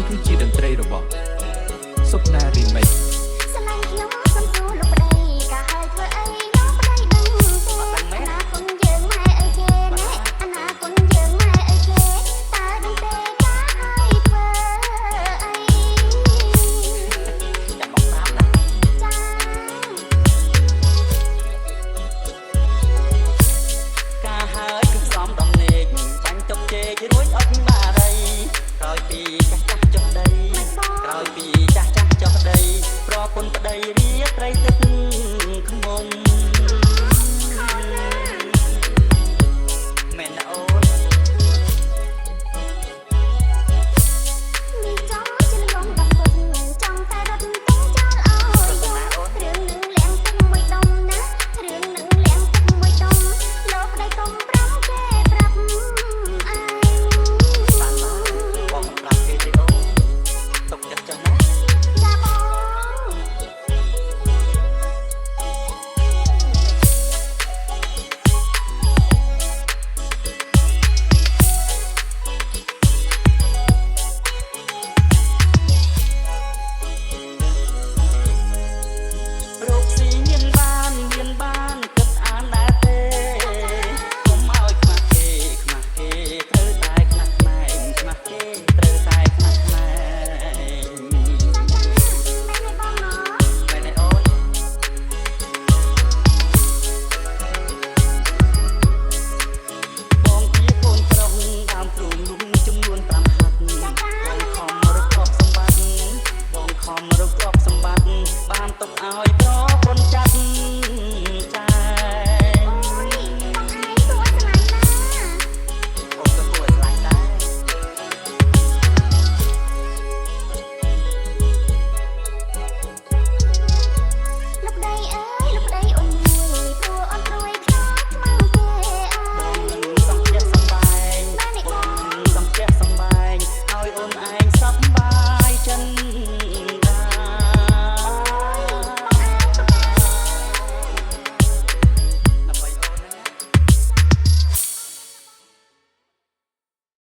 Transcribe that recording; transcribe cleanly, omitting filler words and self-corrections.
គឺជាតន្ត្រីរបស់សុខណារីមិចស្រឡាញ់ខ្ញុំសំសួរលោកប្តីក៏ហើយធ្វើអីលោកប្តីដឹងទេអនាគតយើងម៉ែអើគេណែអនាគតយើងម៉ែអើគេតើដឹងទេក៏ហើយធ្វើអីចាំបងតាមណាចាកាហើយគឺសំដំណេកចាញ់ទុកជេករួចអត់បារីក្រោយពីចាស់ចាស់ចុះដីក្រោយពីចាស់ចាស់ចុះដីប្រពន្ធប្តីរៀបត្រីទឹកខ្មុំ